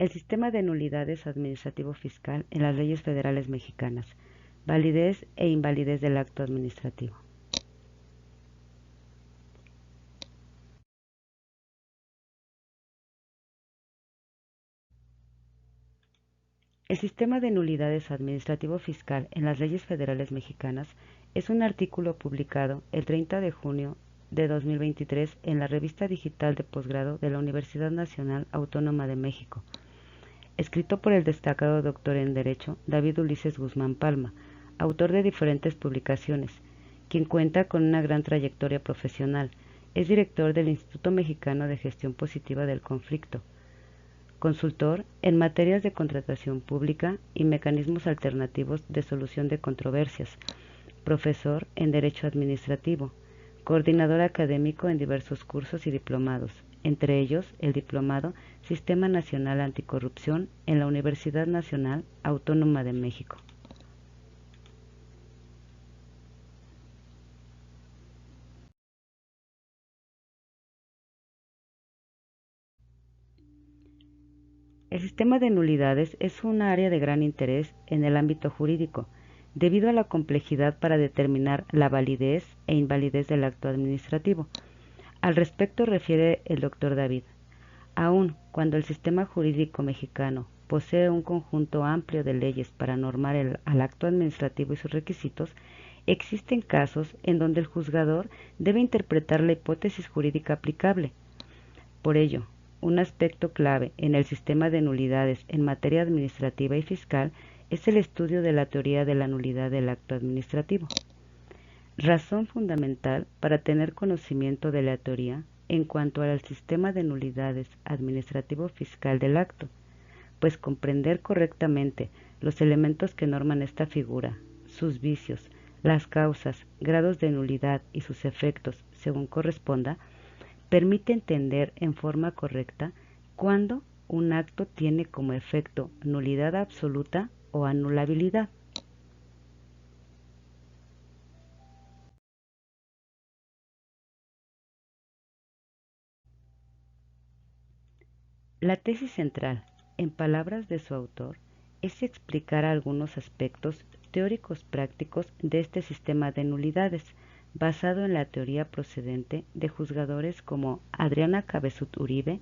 El sistema de nulidades administrativo-fiscal en las leyes federales mexicanas. Validez e invalidez del acto administrativo. El sistema de nulidades administrativo-fiscal en las leyes federales mexicanas es un artículo publicado el 30 de junio de 2023 en la revista digital de posgrado de la Universidad Nacional Autónoma de México, escrito por el destacado doctor en Derecho David Ulises Guzmán Palma, autor de diferentes publicaciones, quien cuenta con una gran trayectoria profesional. Es director del Instituto Mexicano de Gestión Positiva del Conflicto, consultor en materias de contratación pública y mecanismos alternativos de solución de controversias, profesor en Derecho Administrativo, coordinador académico en diversos cursos y diplomados, entre ellos el diplomado Sistema Nacional Anticorrupción en la Universidad Nacional Autónoma de México. El sistema de nulidades es un área de gran interés en el ámbito jurídico, debido a la complejidad para determinar la validez e invalidez del acto administrativo. Al respecto refiere el doctor David: aun cuando el sistema jurídico mexicano posee un conjunto amplio de leyes para normar al acto administrativo y sus requisitos, existen casos en donde el juzgador debe interpretar la hipótesis jurídica aplicable. Por ello, un aspecto clave en el sistema de nulidades en materia administrativa y fiscal es el estudio de la teoría de la nulidad del acto administrativo. Razón fundamental para tener conocimiento de la teoría en cuanto al sistema de nulidades administrativo-fiscal del acto, pues comprender correctamente los elementos que norman esta figura, sus vicios, las causas, grados de nulidad y sus efectos, según corresponda, permite entender en forma correcta cuándo un acto tiene como efecto nulidad absoluta o anulabilidad. La tesis central, en palabras de su autor, es explicar algunos aspectos teóricos prácticos de este sistema de nulidades, basado en la teoría procedente de juzgadores como Adriana Cabezuth Uribe,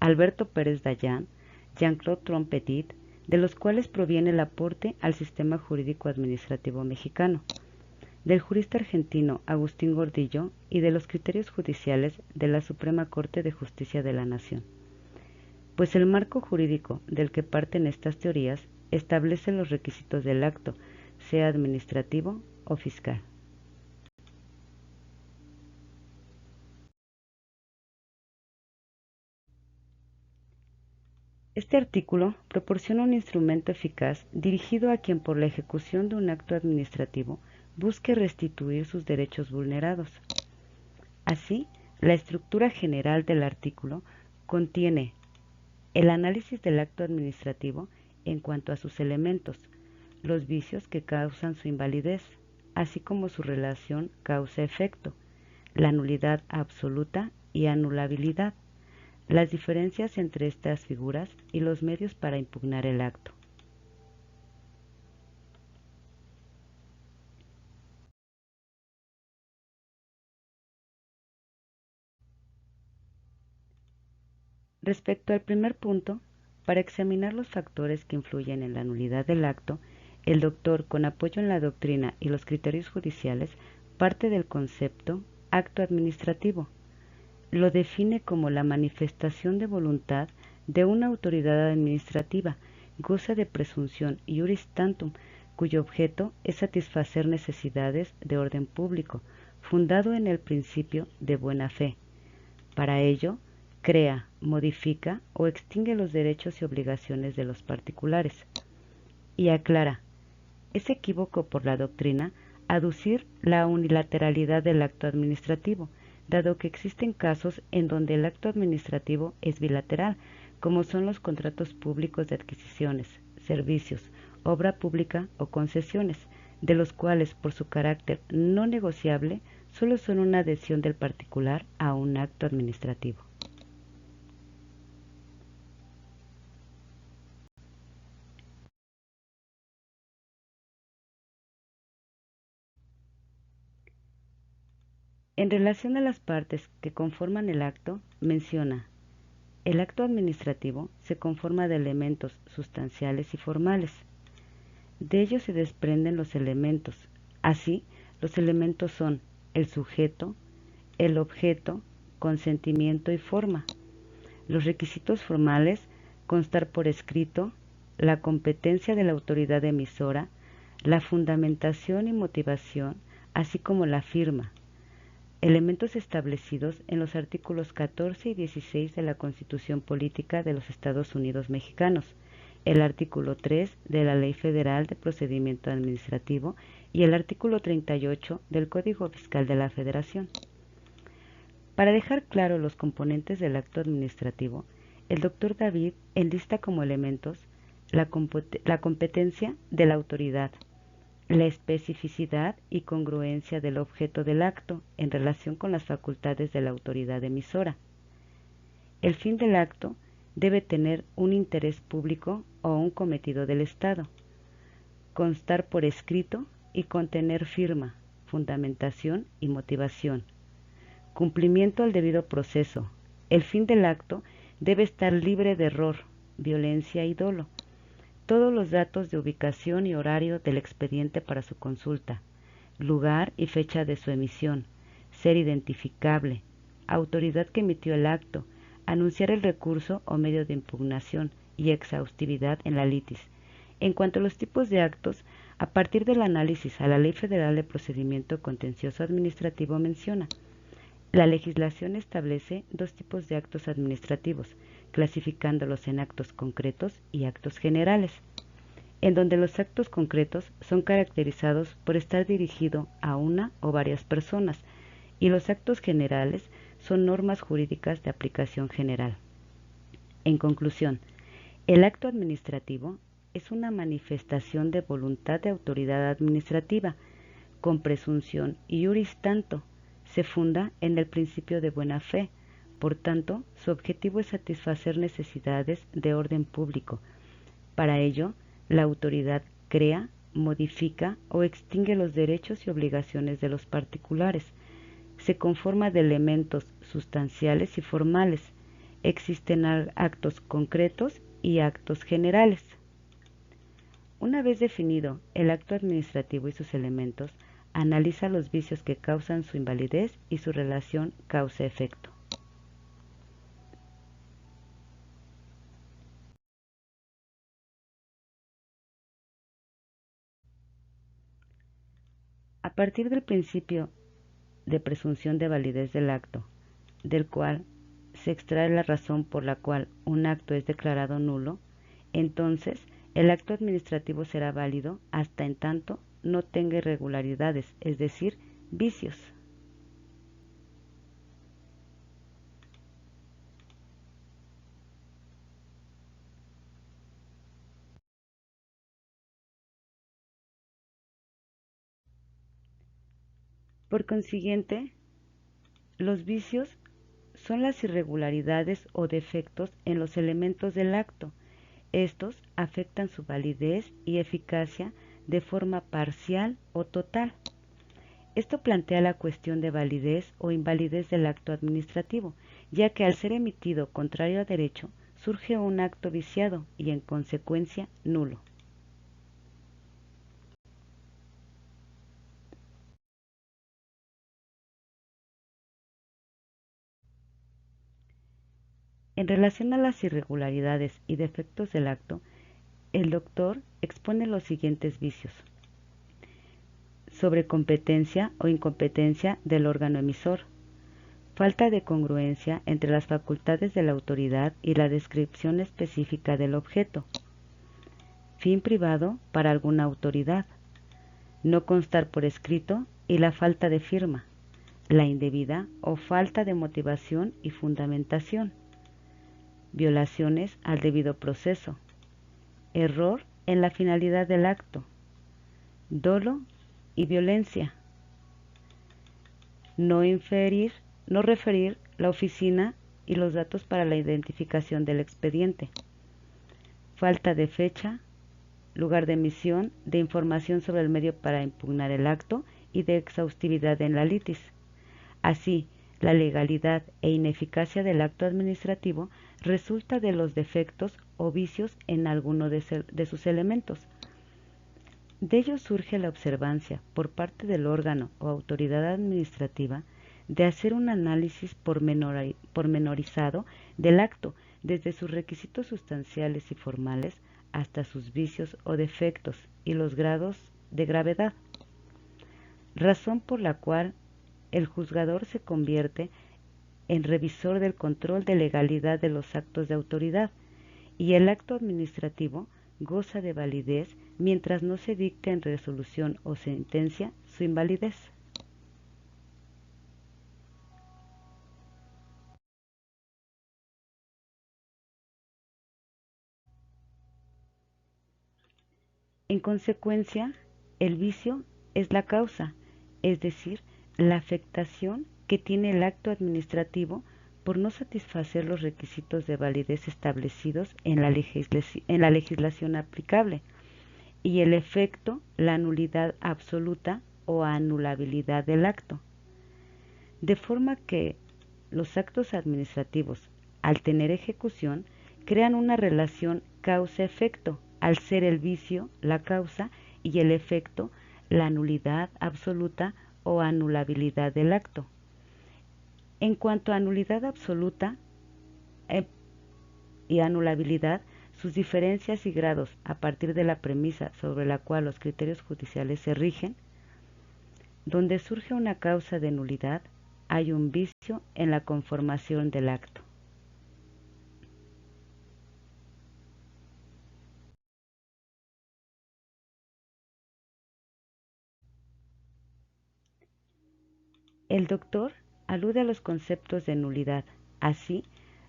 Alberto Pérez Dayán, Jean-Claude Trompetit, de los cuales proviene el aporte al sistema jurídico administrativo mexicano, del jurista argentino Agustín Gordillo y de los criterios judiciales de la Suprema Corte de Justicia de la Nación. Pues el marco jurídico del que parten estas teorías establece los requisitos del acto, sea administrativo o fiscal. Este artículo proporciona un instrumento eficaz dirigido a quien por la ejecución de un acto administrativo busque restituir sus derechos vulnerados. Así, la estructura general del artículo contiene el análisis del acto administrativo en cuanto a sus elementos, los vicios que causan su invalidez, así como su relación causa-efecto, la nulidad absoluta y anulabilidad, las diferencias entre estas figuras y los medios para impugnar el acto. Respecto al primer punto, para examinar los factores que influyen en la nulidad del acto, el doctor, con apoyo en la doctrina y los criterios judiciales, parte del concepto acto administrativo. Lo define como la manifestación de voluntad de una autoridad administrativa, goza de presunción iuris tantum, cuyo objeto es satisfacer necesidades de orden público, fundado en el principio de buena fe. Para ello, crea, modifica o extingue los derechos y obligaciones de los particulares. Y aclara: es equívoco por la doctrina aducir la unilateralidad del acto administrativo, dado que existen casos en donde el acto administrativo es bilateral, como son los contratos públicos de adquisiciones, servicios, obra pública o concesiones, de los cuales por su carácter no negociable solo son una adhesión del particular a un acto administrativo. En relación a las partes que conforman el acto, menciona: el acto administrativo se conforma de elementos sustanciales y formales. De ellos se desprenden los elementos. Así, los elementos son el sujeto, el objeto, consentimiento y forma. Los requisitos formales: constar por escrito, la competencia de la autoridad emisora, la fundamentación y motivación, así como la firma. Elementos establecidos en los artículos 14 y 16 de la Constitución Política de los Estados Unidos Mexicanos, el artículo 3 de la Ley Federal de Procedimiento Administrativo y el artículo 38 del Código Fiscal de la Federación. Para dejar claro los componentes del acto administrativo, el Dr. David enlista como elementos la competencia de la autoridad, la especificidad y congruencia del objeto del acto en relación con las facultades de la autoridad emisora. El fin del acto debe tener un interés público o un cometido del Estado, constar por escrito y contener firma, fundamentación y motivación. Cumplimiento al debido proceso. El fin del acto debe estar libre de error, violencia y dolo. Todos los datos de ubicación y horario del expediente para su consulta, lugar y fecha de su emisión, ser identificable, autoridad que emitió el acto, anunciar el recurso o medio de impugnación y exhaustividad en la litis. En cuanto a los tipos de actos, a partir del análisis a la Ley Federal de Procedimiento Contencioso Administrativo menciona: la legislación establece dos tipos de actos administrativos, clasificándolos en actos concretos y actos generales, en donde los actos concretos son caracterizados por estar dirigido a una o varias personas, y los actos generales son normas jurídicas de aplicación general. En conclusión, el acto administrativo es una manifestación de voluntad de autoridad administrativa, con presunción iuris tanto. Se funda en el principio de buena fe. Por tanto, su objetivo es satisfacer necesidades de orden público. Para ello, la autoridad crea, modifica o extingue los derechos y obligaciones de los particulares. Se conforma de elementos sustanciales y formales. Existen actos concretos y actos generales. Una vez definido el acto administrativo y sus elementos, analiza los vicios que causan su invalidez y su relación causa-efecto. A partir del principio de presunción de validez del acto, del cual se extrae la razón por la cual un acto es declarado nulo, entonces el acto administrativo será válido hasta en tanto no tenga irregularidades, es decir, vicios. Por consiguiente, los vicios son las irregularidades o defectos en los elementos del acto. Estos afectan su validez y eficacia de forma parcial o total. Esto plantea la cuestión de validez o invalidez del acto administrativo, ya que al ser emitido contrario a derecho, surge un acto viciado y en consecuencia nulo. En relación a las irregularidades y defectos del acto, el doctor expone los siguientes vicios: sobrecompetencia o incompetencia del órgano emisor, falta de congruencia entre las facultades de la autoridad y la descripción específica del objeto, fin privado para alguna autoridad, no constar por escrito y la falta de firma, la indebida o falta de motivación y fundamentación, violaciones al debido proceso, error en la finalidad del acto, dolo y violencia, no referir la oficina y los datos para la identificación del expediente, falta de fecha, lugar de emisión, de información sobre el medio para impugnar el acto y de exhaustividad en la litis, Así, la legalidad e ineficacia del acto administrativo resulta de los defectos o vicios en alguno de sus elementos. De ello surge la observancia, por parte del órgano o autoridad administrativa, de hacer un análisis pormenorizado del acto, desde sus requisitos sustanciales y formales hasta sus vicios o defectos y los grados de gravedad, razón por la cual el juzgador se convierte en revisor del control de legalidad de los actos de autoridad, y el acto administrativo goza de validez mientras no se dicte en resolución o sentencia su invalidez. En consecuencia, el vicio es la causa, es decir, la afectación que tiene el acto administrativo por no satisfacer los requisitos de validez establecidos en la legislación aplicable, y el efecto, la nulidad absoluta o anulabilidad del acto. De forma que los actos administrativos, al tener ejecución, crean una relación causa-efecto, al ser el vicio la causa y el efecto la nulidad absoluta o anulabilidad del acto. En cuanto a nulidad absoluta y anulabilidad, sus diferencias y grados a partir de la premisa sobre la cual los criterios judiciales se rigen, donde surge una causa de nulidad, hay un vicio en la conformación del acto. El doctor alude a los conceptos de nulidad. Así,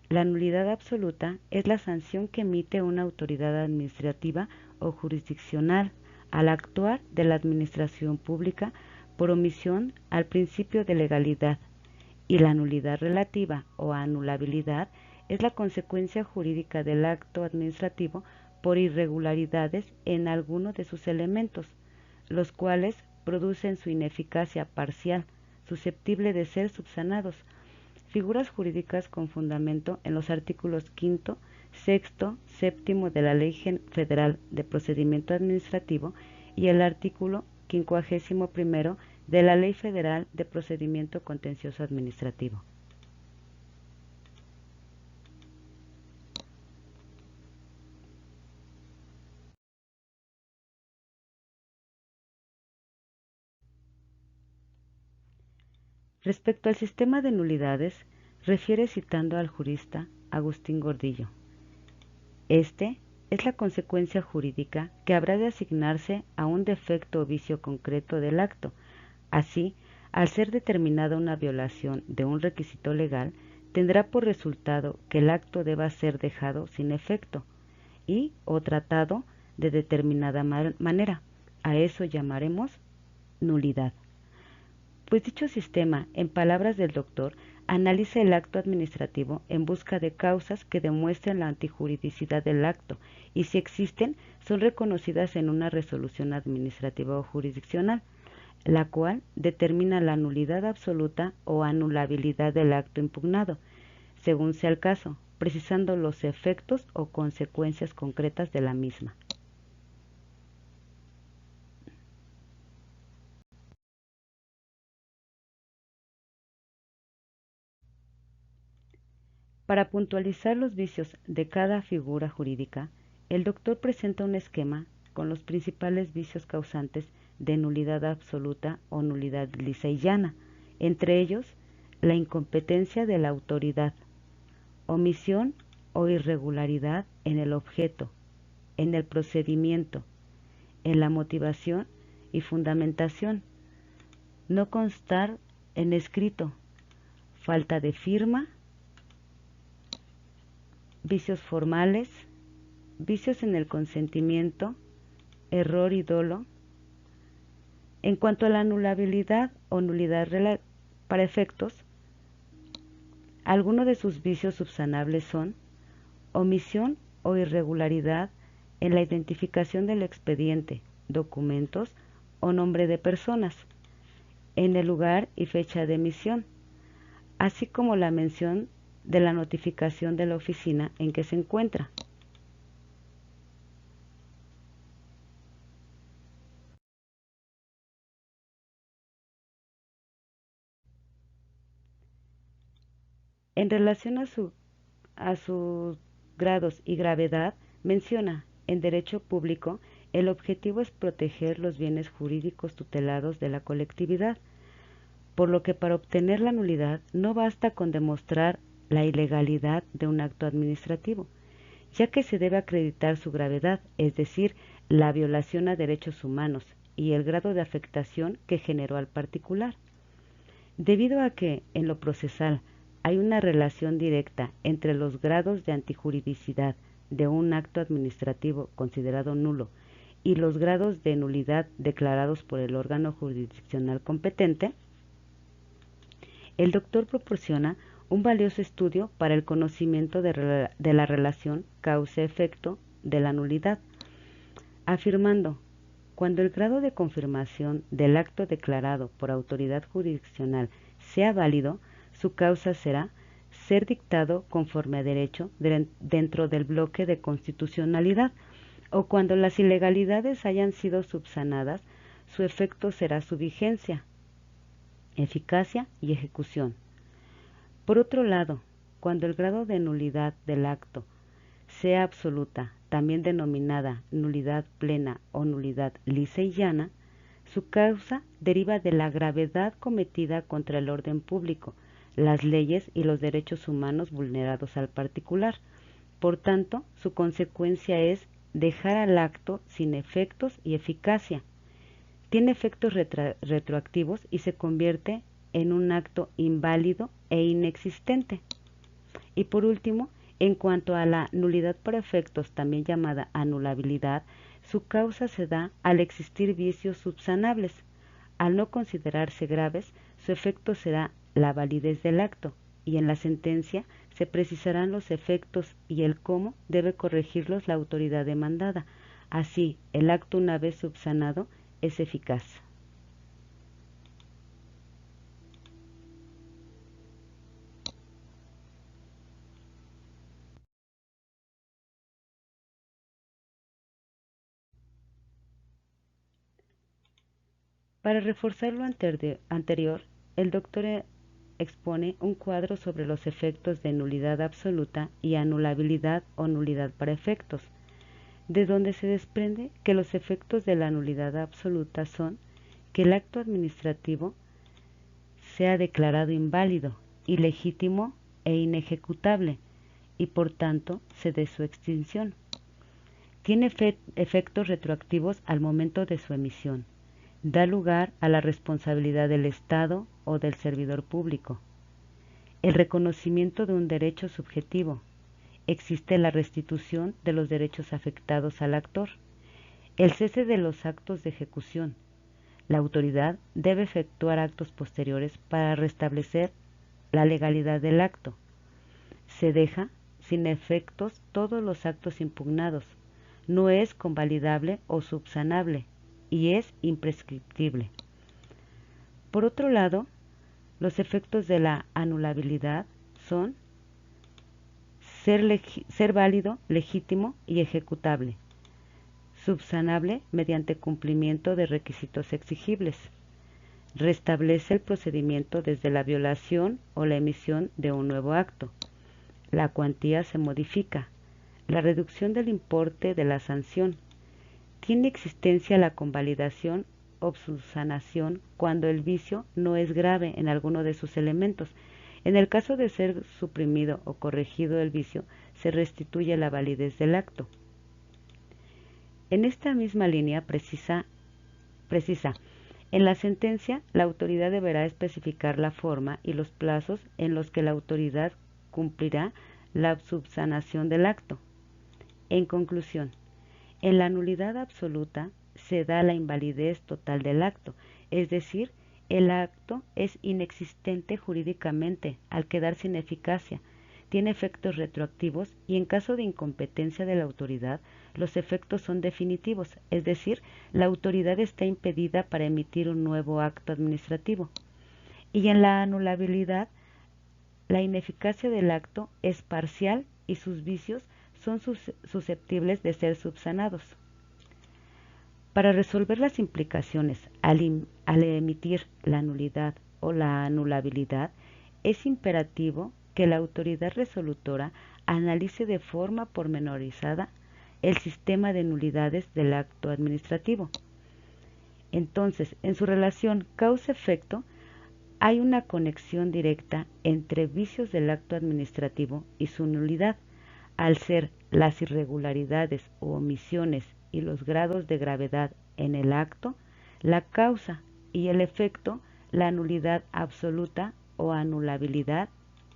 la nulidad absoluta es la sanción que emite una autoridad administrativa o jurisdiccional al actuar de la administración pública por omisión al principio de legalidad, y la nulidad relativa o anulabilidad es la consecuencia jurídica del acto administrativo por irregularidades en alguno de sus elementos, los cuales producen su ineficacia parcial, susceptible de ser subsanados, figuras jurídicas con fundamento en los artículos 5, 6, 7 de la Ley Federal de Procedimiento Administrativo y el artículo 51 de la Ley Federal de Procedimiento Contencioso Administrativo. Respecto al sistema de nulidades, refiere citando al jurista Agustín Gordillo. Este es la consecuencia jurídica que habrá de asignarse a un defecto o vicio concreto del acto. Así, al ser determinada una violación de un requisito legal, tendrá por resultado que el acto deba ser dejado sin efecto y o tratado de determinada manera. A eso llamaremos nulidad. Pues dicho sistema, en palabras del doctor, analiza el acto administrativo en busca de causas que demuestren la antijuridicidad del acto, y si existen, son reconocidas en una resolución administrativa o jurisdiccional, la cual determina la nulidad absoluta o anulabilidad del acto impugnado, según sea el caso, precisando los efectos o consecuencias concretas de la misma. Para puntualizar los vicios de cada figura jurídica, el doctor presenta un esquema con los principales vicios causantes de nulidad absoluta o nulidad lisa y llana, entre ellos la incompetencia de la autoridad, omisión o irregularidad en el objeto, en el procedimiento, en la motivación y fundamentación, no constar en escrito, falta de firma, vicios formales, vicios en el consentimiento, error y dolo. En cuanto a la anulabilidad o nulidad para efectos, algunos de sus vicios subsanables son omisión o irregularidad en la identificación del expediente, documentos o nombre de personas, en el lugar y fecha de emisión, así como la mención de la notificación de la oficina en que se encuentra. En relación a sus grados y gravedad, menciona, en derecho público, el objetivo es proteger los bienes jurídicos tutelados de la colectividad, por lo que para obtener la nulidad no basta con demostrar la ilegalidad de un acto administrativo, ya que se debe acreditar su gravedad, es decir, la violación a derechos humanos y el grado de afectación que generó al particular. Debido a que, en lo procesal, hay una relación directa entre los grados de antijuridicidad de un acto administrativo considerado nulo y los grados de nulidad declarados por el órgano jurisdiccional competente, el doctor proporciona un valioso estudio para el conocimiento de la relación causa-efecto de la nulidad, afirmando: cuando el grado de confirmación del acto declarado por autoridad jurisdiccional sea válido, su causa será ser dictado conforme a derecho dentro del bloque de constitucionalidad, o cuando las ilegalidades hayan sido subsanadas, su efecto será su vigencia, eficacia y ejecución. Por otro lado, cuando el grado de nulidad del acto sea absoluta, también denominada nulidad plena o nulidad lisa y llana, su causa deriva de la gravedad cometida contra el orden público, las leyes y los derechos humanos vulnerados al particular. Por tanto, su consecuencia es dejar al acto sin efectos y eficacia. Tiene efectos retroactivos y se convierte en un acto inválido e inexistente. Y por último, en cuanto a la nulidad por efectos, también llamada anulabilidad, su causa se da al existir vicios subsanables. Al no considerarse graves, su efecto será la validez del acto, y en la sentencia se precisarán los efectos y el cómo debe corregirlos la autoridad demandada. Así, el acto, una vez subsanado, es eficaz. Para reforzar lo anterior, el doctor expone un cuadro sobre los efectos de nulidad absoluta y anulabilidad o nulidad para efectos, de donde se desprende que los efectos de la nulidad absoluta son que el acto administrativo sea declarado inválido, ilegítimo e inejecutable, y por tanto se dé su extinción. Tiene efectos retroactivos al momento de su emisión. Da lugar a la responsabilidad del Estado o del servidor público. El reconocimiento de un derecho subjetivo. Existe la restitución de los derechos afectados al actor. El cese de los actos de ejecución. La autoridad debe efectuar actos posteriores para restablecer la legalidad del acto. Se deja sin efectos todos los actos impugnados. No es convalidable o subsanable y es imprescriptible. Por otro lado, los efectos de la anulabilidad son ser válido, legítimo y ejecutable, subsanable mediante cumplimiento de requisitos exigibles, restablece el procedimiento desde la violación o la emisión de un nuevo acto, la cuantía se modifica, la reducción del importe de la sanción, tiene existencia la convalidación o subsanación cuando el vicio no es grave en alguno de sus elementos. En el caso de ser suprimido o corregido el vicio, se restituye la validez del acto. En esta misma línea precisa, en la sentencia, la autoridad deberá especificar la forma y los plazos en los que la autoridad cumplirá la subsanación del acto. En conclusión, en la nulidad absoluta se da la invalidez total del acto, es decir, el acto es inexistente jurídicamente al quedar sin eficacia, tiene efectos retroactivos y en caso de incompetencia de la autoridad, los efectos son definitivos, es decir, la autoridad está impedida para emitir un nuevo acto administrativo. Y en la anulabilidad, la ineficacia del acto es parcial y sus vicios son susceptibles de ser subsanados. Para resolver las implicaciones al emitir la nulidad o la anulabilidad, es imperativo que la autoridad resolutora analice de forma pormenorizada el sistema de nulidades del acto administrativo. Entonces, en su relación causa-efecto, hay una conexión directa entre vicios del acto administrativo y su nulidad, al ser las irregularidades u omisiones y los grados de gravedad en el acto, la causa, y el efecto, la nulidad absoluta o anulabilidad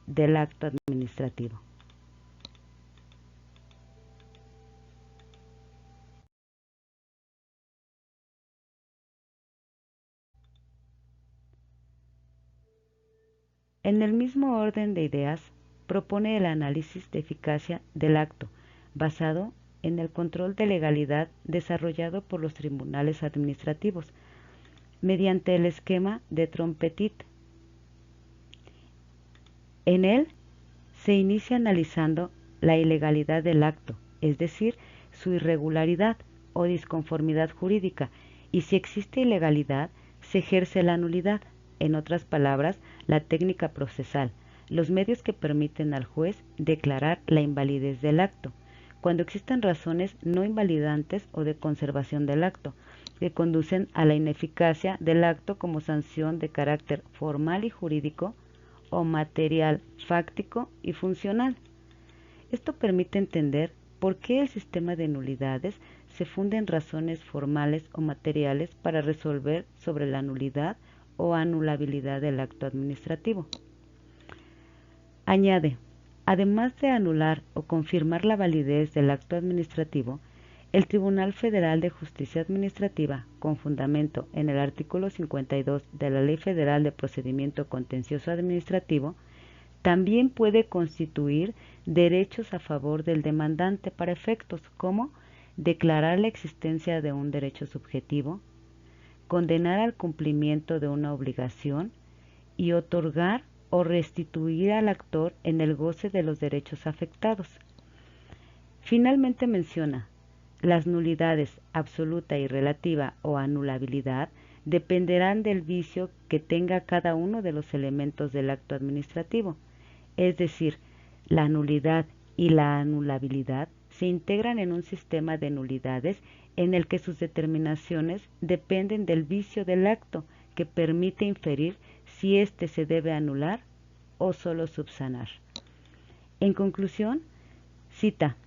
del acto administrativo. En el mismo orden de ideas, propone el análisis de eficacia del acto, basado en el control de legalidad desarrollado por los tribunales administrativos, mediante el esquema de Trompetit. En él se inicia analizando la ilegalidad del acto, es decir, su irregularidad o disconformidad jurídica, y si existe ilegalidad, se ejerce la nulidad, en otras palabras, la técnica procesal, los medios que permiten al juez declarar la invalidez del acto, cuando existan razones no invalidantes o de conservación del acto, que conducen a la ineficacia del acto como sanción de carácter formal y jurídico o material, fáctico y funcional. Esto permite entender por qué el sistema de nulidades se funda en razones formales o materiales para resolver sobre la nulidad o anulabilidad del acto administrativo. Añade, además de anular o confirmar la validez del acto administrativo, el Tribunal Federal de Justicia Administrativa, con fundamento en el artículo 52 de la Ley Federal de Procedimiento Contencioso Administrativo, también puede constituir derechos a favor del demandante para efectos como declarar la existencia de un derecho subjetivo, condenar al cumplimiento de una obligación y otorgar o restituir al actor en el goce de los derechos afectados. Finalmente menciona, las nulidades absoluta y relativa o anulabilidad dependerán del vicio que tenga cada uno de los elementos del acto administrativo, es decir, la nulidad y la anulabilidad se integran en un sistema de nulidades en el que sus determinaciones dependen del vicio del acto que permite inferir si éste se debe anular o solo subsanar. En conclusión, cita,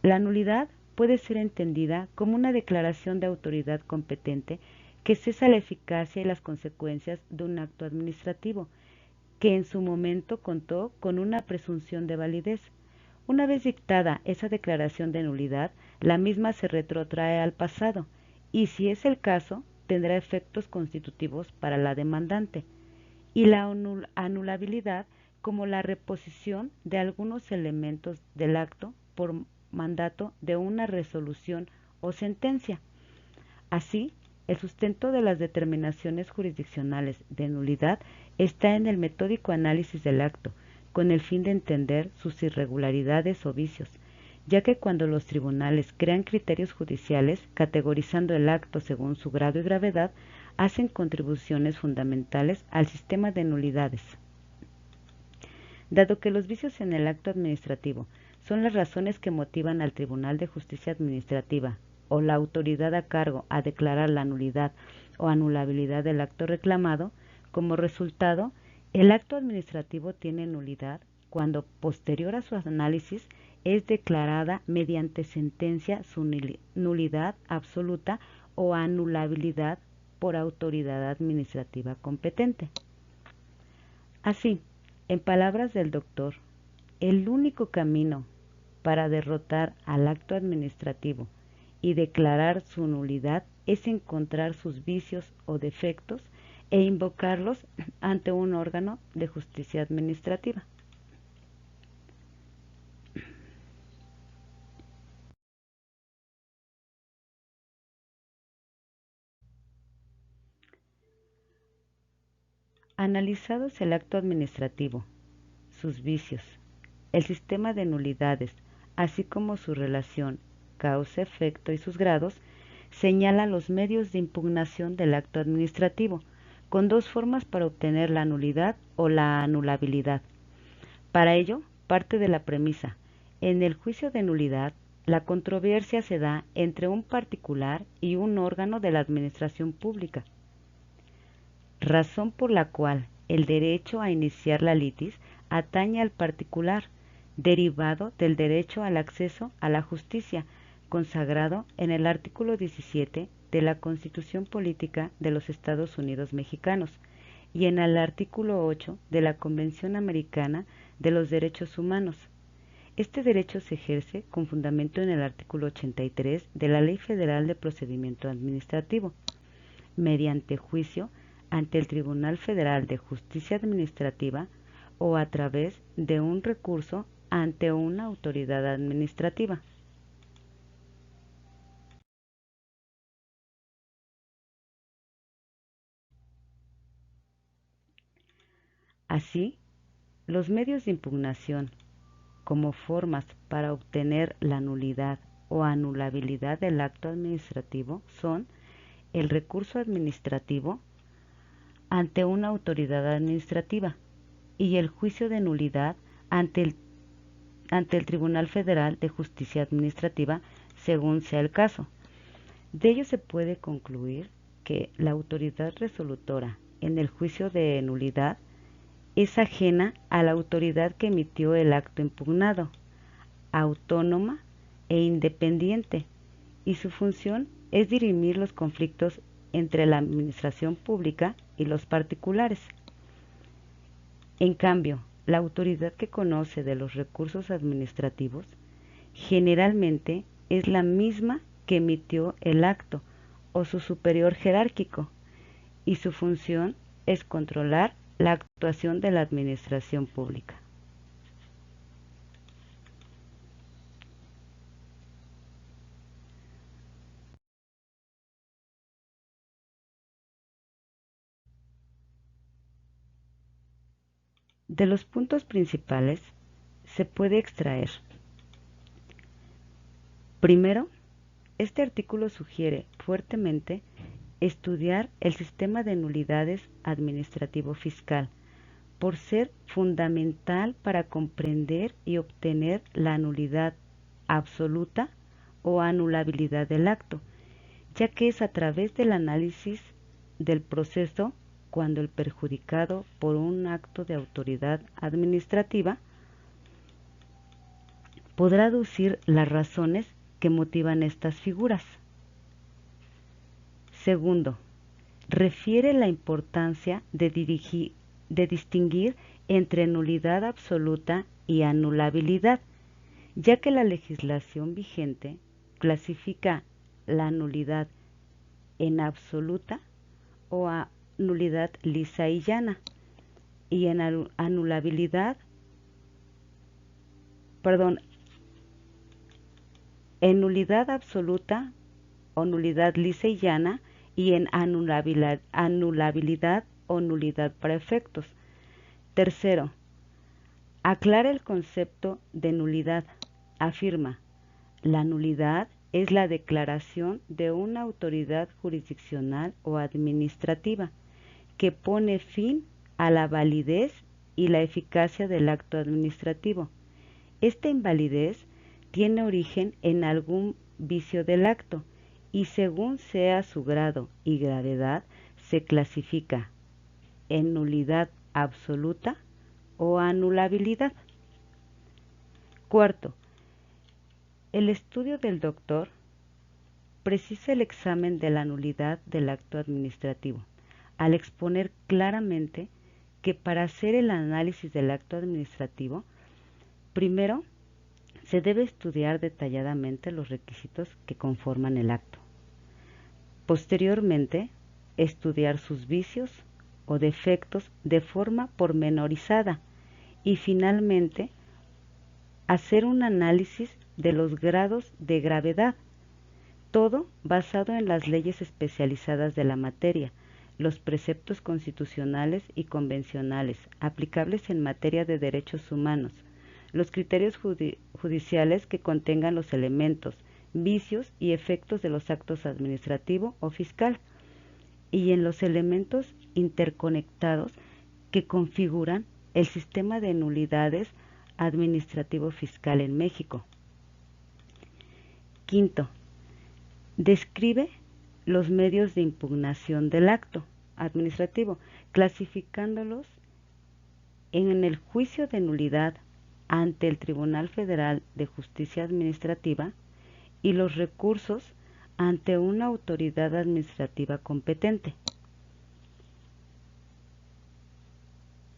la nulidad puede ser entendida como una declaración de autoridad competente que cesa la eficacia y las consecuencias de un acto administrativo, que en su momento contó con una presunción de validez. Una vez dictada esa declaración de nulidad, la misma se retrotrae al pasado y, si es el caso, tendrá efectos constitutivos para la demandante, y la anulabilidad como la reposición de algunos elementos del acto por mandato de una resolución o sentencia. Así, el sustento de las determinaciones jurisdiccionales de nulidad está en el metódico análisis del acto, con el fin de entender sus irregularidades o vicios, ya que cuando los tribunales crean criterios judiciales, categorizando el acto según su grado y gravedad, hacen contribuciones fundamentales al sistema de nulidades. Dado que los vicios en el acto administrativo son las razones que motivan al Tribunal de Justicia Administrativa o la autoridad a cargo a declarar la nulidad o anulabilidad del acto reclamado, como resultado, el acto administrativo tiene nulidad cuando, posterior a su análisis, es declarada mediante sentencia su nulidad absoluta o anulabilidad por autoridad administrativa competente. Así, en palabras del doctor, el único camino para derrotar al acto administrativo y declarar su nulidad es encontrar sus vicios o defectos e invocarlos ante un órgano de justicia administrativa. Analizados el acto administrativo, sus vicios, el sistema de nulidades, así como su relación causa-efecto y sus grados, señala los medios de impugnación del acto administrativo, con dos formas para obtener la nulidad o la anulabilidad. Para ello, parte de la premisa: en el juicio de nulidad, la controversia se da entre un particular y un órgano de la administración pública, razón por la cual el derecho a iniciar la litis atañe al particular, derivado del derecho al acceso a la justicia, consagrado en el artículo 17 de la Constitución Política de los Estados Unidos Mexicanos y en el artículo 8 de la Convención Americana de los Derechos Humanos. Este derecho se ejerce con fundamento en el artículo 83 de la Ley Federal de Procedimiento Administrativo, mediante juicio ante el Tribunal Federal de Justicia Administrativa o a través de un recurso ante una autoridad administrativa. Así, los medios de impugnación como formas para obtener la nulidad o anulabilidad del acto administrativo son el recurso administrativo ante una autoridad administrativa y el juicio de nulidad ante el Tribunal Federal de Justicia Administrativa, según sea el caso. De ello se puede concluir que la autoridad resolutora en el juicio de nulidad es ajena a la autoridad que emitió el acto impugnado, autónoma e independiente, y su función es dirimir los conflictos entre la administración pública y los particulares. En cambio, la autoridad que conoce de los recursos administrativos generalmente es la misma que emitió el acto o su superior jerárquico, y su función es controlar la actuación de la administración pública. De los puntos principales se puede extraer: primero, este artículo sugiere fuertemente estudiar el sistema de nulidades administrativo-fiscal, por ser fundamental para comprender y obtener la nulidad absoluta o anulabilidad del acto, ya que es a través del análisis del proceso cuando el perjudicado por un acto de autoridad administrativa podrá aducir las razones que motivan estas figuras. Segundo, refiere la importancia de distinguir entre nulidad absoluta y anulabilidad, ya que la legislación vigente clasifica la nulidad en absoluta o a nulidad lisa y llana, y en en nulidad absoluta o nulidad lisa y llana, y en anulabilidad o nulidad para efectos. Tercero, aclara el concepto de nulidad. Afirma: la nulidad es la declaración de una autoridad jurisdiccional o administrativa que pone fin a la validez y la eficacia del acto administrativo. Esta invalidez tiene origen en algún vicio del acto y, según sea su grado y gravedad, se clasifica en nulidad absoluta o anulabilidad. Cuarto, el estudio del doctor precisa el examen de la nulidad del acto administrativo, al exponer claramente que para hacer el análisis del acto administrativo, primero se debe estudiar detalladamente los requisitos que conforman el acto. Posteriormente, estudiar sus vicios o defectos de forma pormenorizada y finalmente hacer un análisis de los grados de gravedad, todo basado en las leyes especializadas de la materia, los preceptos constitucionales y convencionales aplicables en materia de derechos humanos, los criterios judiciales que contengan los elementos, vicios y efectos de los actos administrativo o fiscal, y en los elementos interconectados que configuran el sistema de nulidades administrativo-fiscal en México. Quinto, describe los medios de impugnación del acto administrativo, clasificándolos en el juicio de nulidad ante el Tribunal Federal de Justicia Administrativa y los recursos ante una autoridad administrativa competente.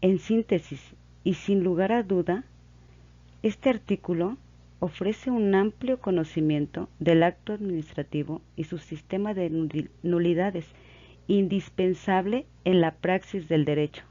En síntesis, y sin lugar a duda, este artículo ofrece un amplio conocimiento del acto administrativo y su sistema de nulidades, indispensable en la praxis del derecho.